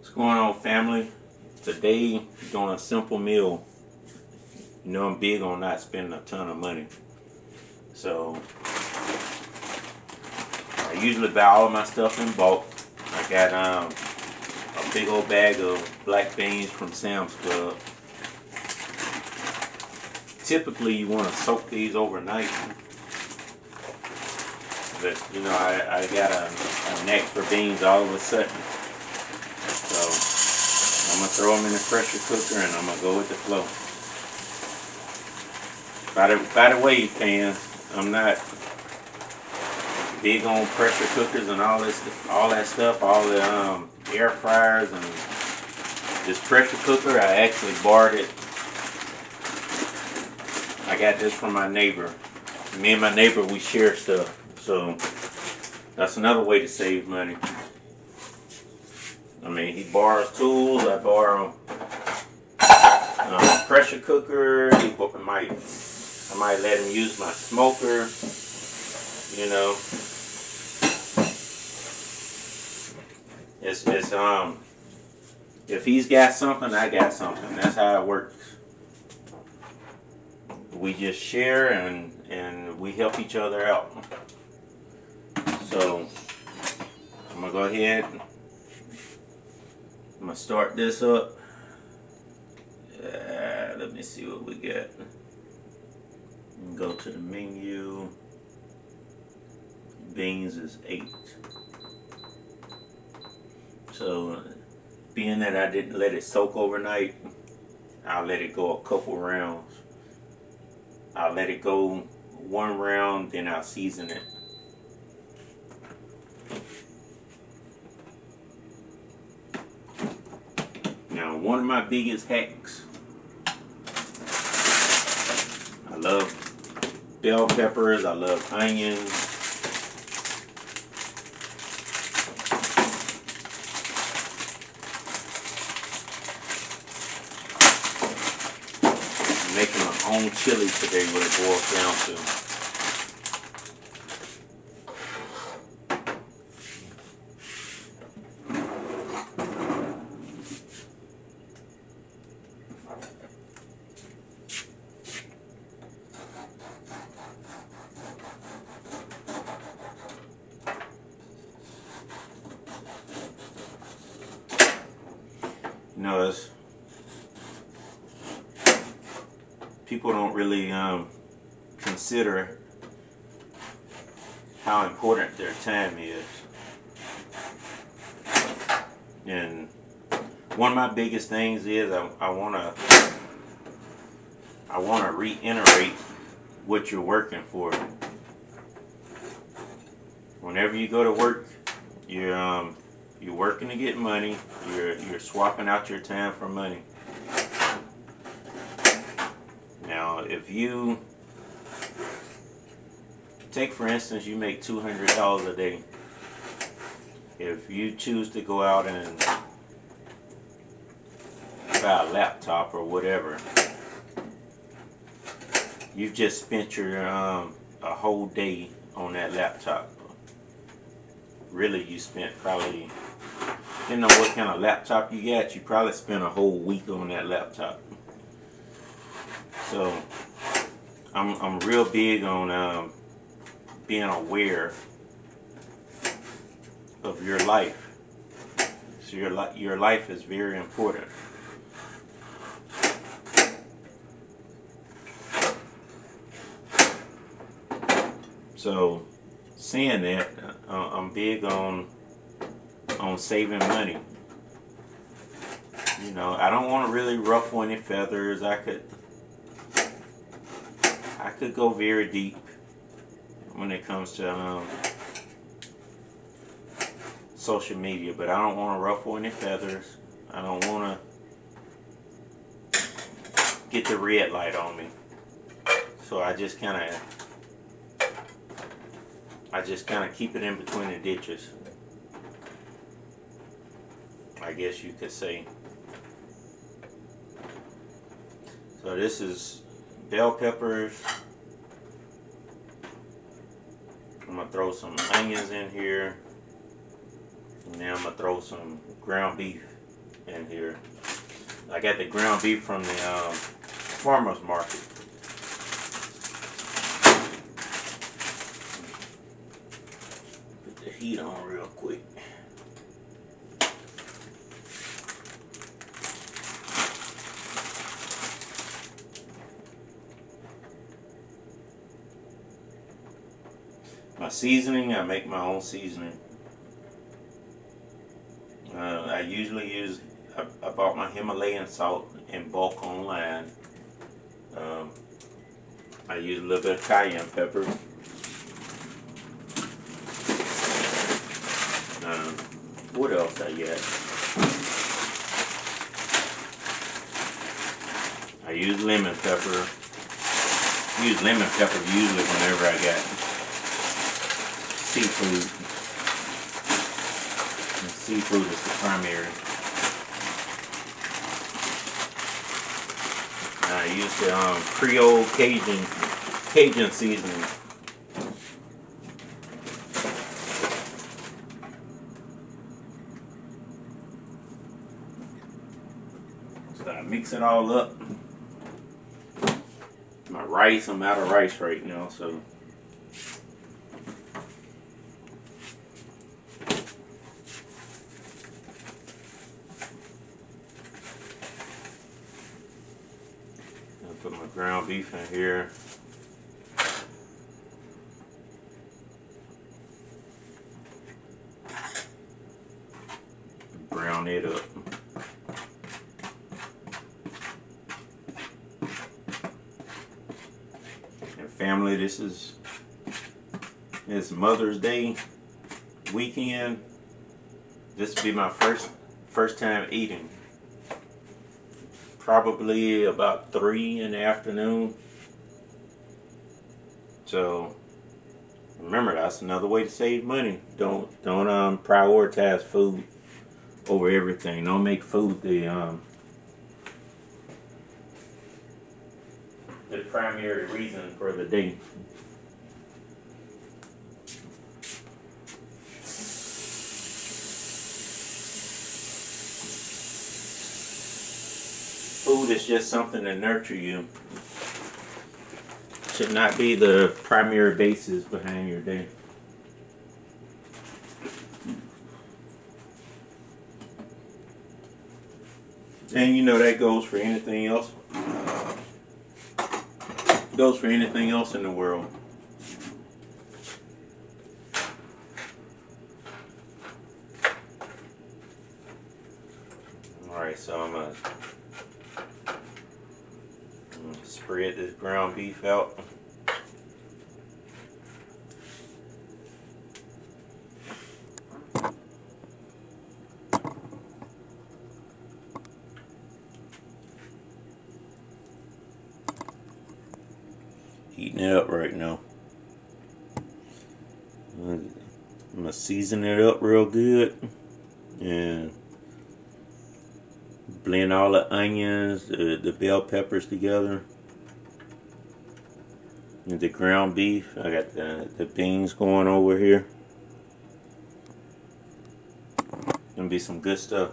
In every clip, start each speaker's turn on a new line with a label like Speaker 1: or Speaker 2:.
Speaker 1: What's going on, family? Today, doing a simple meal. You know I'm big on not spending a ton of money. So, I usually buy all of my stuff in bulk. I got a big old bag of black beans from Sam's Club. Typically, you want to soak these overnight. But, you know, I got a knack for beans all of a sudden. So, I'm going to throw them in the pressure cooker and I'm going to go with the flow. By the way, fans, I'm not big on pressure cookers and all that stuff, all the air fryers and this pressure cooker. I actually borrowed it. I got this from my neighbor. Me and my neighbor, we share stuff, so that's another way to save money. I mean, he borrows tools. I borrow pressure cooker. I might let him use my smoker. You know, it's if he's got something, I got something. That's how it works. We just share and we help each other out. So I'm gonna go ahead. I'm gonna start this up. Let me see what we got. Go to the menu. Beans is 8. So, being that I didn't let it soak overnight, I'll let it go a couple rounds. I'll let it go one round, then I'll season it. Now, one of my biggest hacks, I love bell peppers, I love onions. I'm making my own chili today, what it boils down to. You know, people don't really consider how important their time is. And one of my biggest things is I wanna reiterate what you're working for. Whenever you go to work, you're working to get money. You're swapping out your time for money. Now, if you take, for instance, you make $200 a day. If you choose to go out and buy a laptop or whatever, you've just spent your a whole day on that laptop. Really, you spent probably, depending on what kind of laptop you got, you probably spent a whole week on that laptop. So I'm real big on being aware of your life. So your life is very important. So saying that, I'm big on saving money. You know, I don't want to really ruffle any feathers. I could go very deep when it comes to social media, but I don't want to ruffle any feathers. I don't want to get the red light on me. So I just kind of keep it in between the ditches, I guess you could say. So this is bell peppers. I'm going to throw some onions in here. And now I'm going to throw some ground beef. in here. I got the ground beef from the farmer's market. Put the heat on real quick. My seasoning, I make my own seasoning. I usually use, I bought my Himalayan salt in bulk online. I use a little bit of cayenne pepper. What else I got? I use lemon pepper. I use lemon pepper usually whenever I got seafood. And seafood is the primary. I use the Creole Cajun seasoning. So I mix it all up. My rice, I'm out of rice right now, so I'll put my ground beef in here. Brown it up. And family, it's Mother's Day weekend. This will be my first time eating. Probably about 3 in the afternoon. So remember, that's another way to save money. Don't prioritize food over everything. Don't make food the primary reason for the day. Food is just something to nurture you. Should not be the primary basis behind your day. And you know that goes for anything else. Goes for anything else in the world. Alright, so I'm gonna spread this ground beef out. Heating it up right now. I'm gonna season it up real good and blend all the onions, the bell peppers together. And the ground beef. I got the beans going over here. Gonna be some good stuff.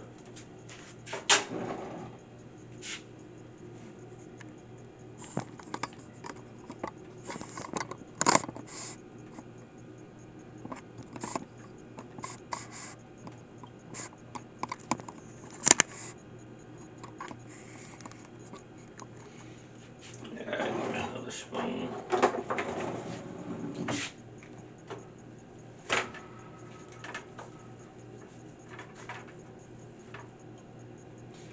Speaker 1: Spoon.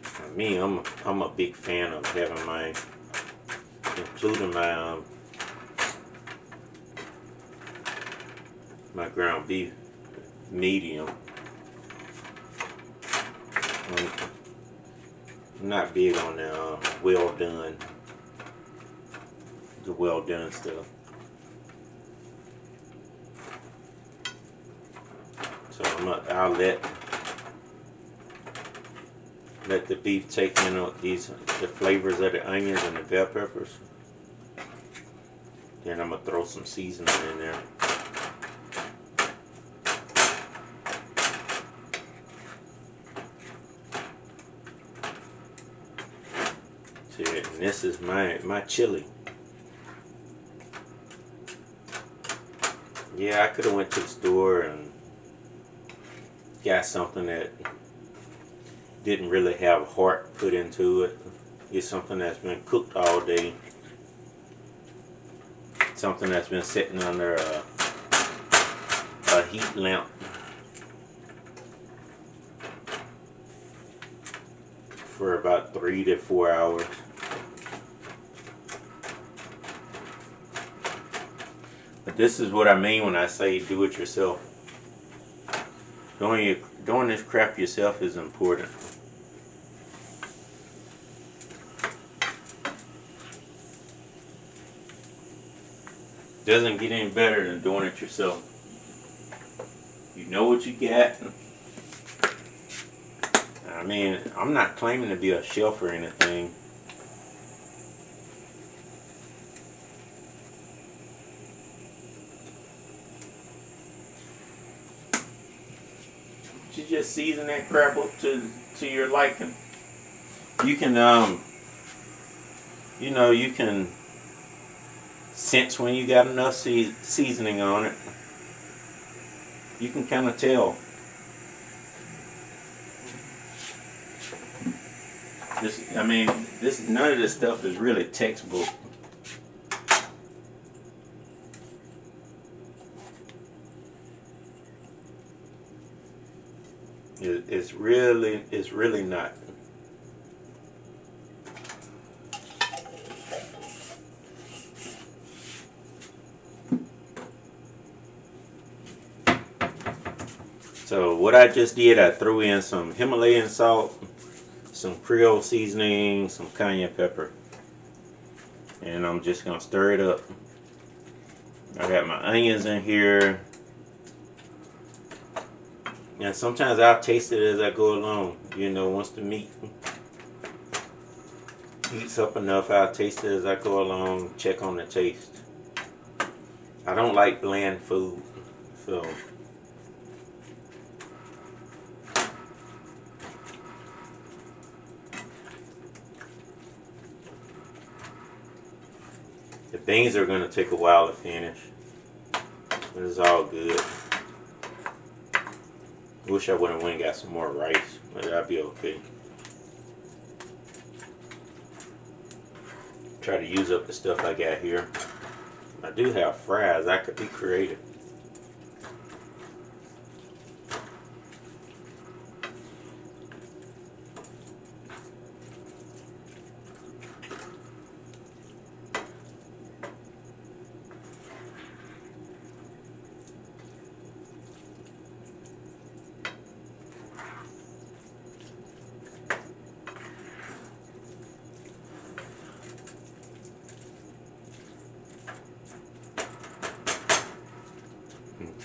Speaker 1: For me, I'm a big fan of having including my ground beef medium. I'm not big on the well done. The well done stuff. So I'll let the beef take in the flavors of the onions and the bell peppers. Then I'm gonna throw some seasoning in there. See it, and this is my chili. Yeah, I could have went to the store and got something that didn't really have heart put into it. It's something that's been cooked all day. Something that's been sitting under a heat lamp for about 3 to 4 hours. But this is what I mean when I say do it yourself. Doing this crap yourself is important. Doesn't get any better than doing it yourself. You know what you got. I mean, I'm not claiming to be a chef or anything. You just season that crap up to your liking. You can you can sense when you got enough seasoning on it. You can kind of tell. None of this stuff is really textbook. It's really not. So what I just did, I threw in some Himalayan salt, some Creole seasoning, some cayenne pepper, and I'm just gonna stir it up. I got my onions in here, and sometimes I'll taste it as I go along. You know, once the meat heats up enough, I'll taste it as I go along, check on the taste. I don't like bland food, so the beans are going to take a while to finish, but it's all good. Wish I would have went and got some more rice, but that'd be okay. Try to use up the stuff I got here. I do have fries. I could be creative.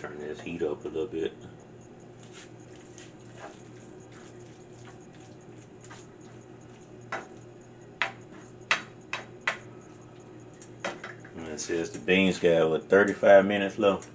Speaker 1: Turn this heat up a little bit. And it says the beans got 35 minutes left.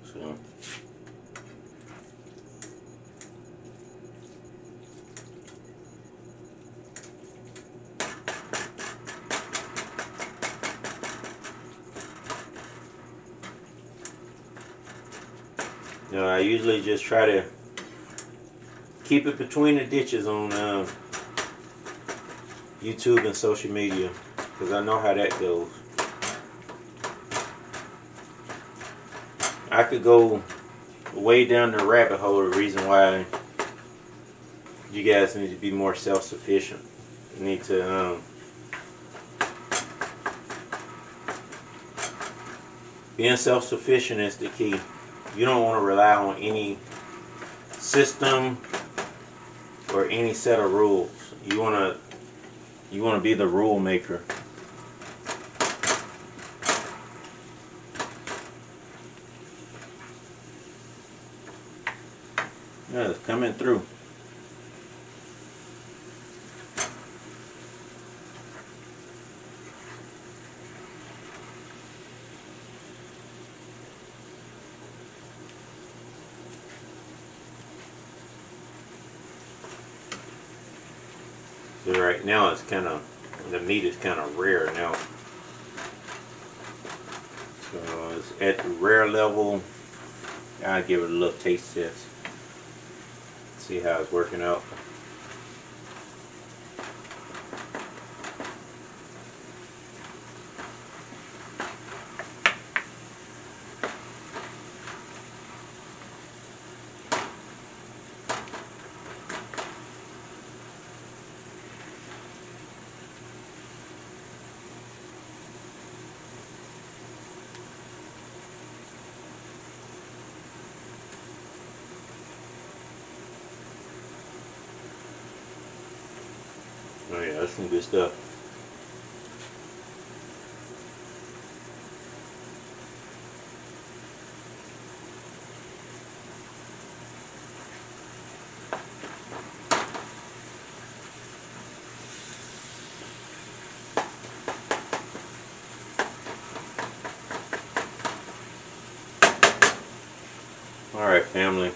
Speaker 1: So I usually just try to keep it between the ditches on YouTube and social media, because I know how that goes. I could go way down the rabbit hole. The reason why you guys need to be more self-sufficient. You need to being self-sufficient is the key. You don't want to rely on any system or any set of rules. You want to be the rule maker. Yeah, it's coming through. So right now it's kind of The meat is kind of rare now. So it's at the rare level. I'll give it a little taste test. See how it's working out. Oh yeah, that's some good stuff. Alright, family.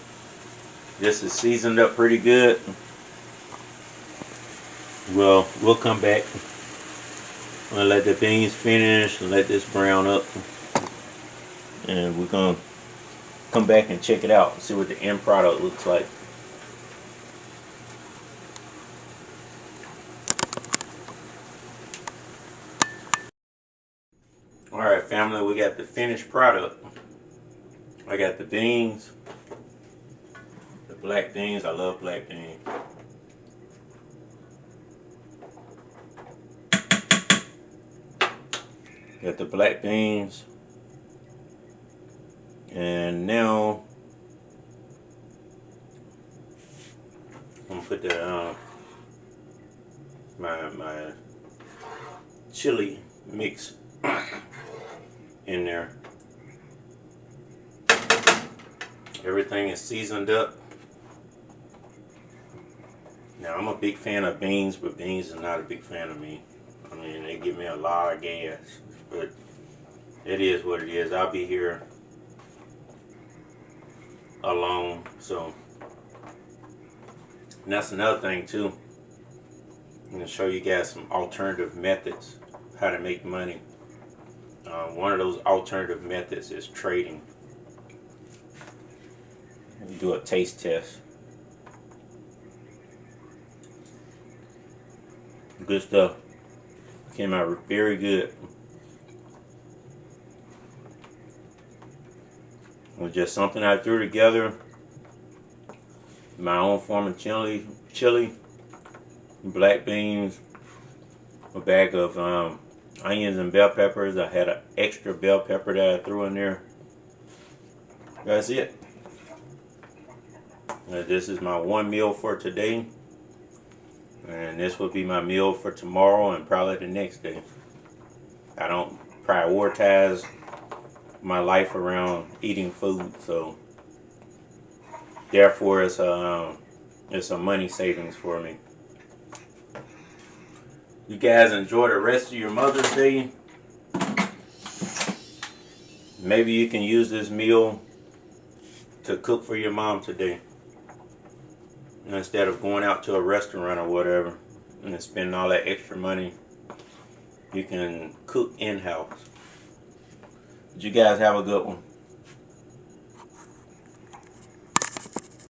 Speaker 1: This is seasoned up pretty good. We'll come back and let the beans finish and let this brown up. And we're going to come back and check it out and see what the end product looks like. Alright, family, we got the finished product. I got the beans, the black beans. I love black beans. Got the black beans. And now I'm gonna put the my chili mix in there. Everything is seasoned up. Now I'm a big fan of beans, but beans is not a big fan of me. I mean, they give me a lot of gas, but it is what it is. I'll be here alone, so. And that's another thing too. I'm going to show you guys some alternative methods how to make money. One of those alternative methods is trading. You do a taste test. Good stuff. Came out very good. It was just something I threw together. My own form of chili, black beans, a bag of onions and bell peppers. I had an extra bell pepper that I threw in there. That's it. This is my one meal for today. And this will be my meal for tomorrow and probably the next day. I don't prioritize my life around eating food, so therefore it's a money savings for me. You guys enjoy the rest of your Mother's Day. Maybe you can use this meal to cook for your mom today, instead of going out to a restaurant or whatever and spending all that extra money. You can cook in-house. You guys have a good one.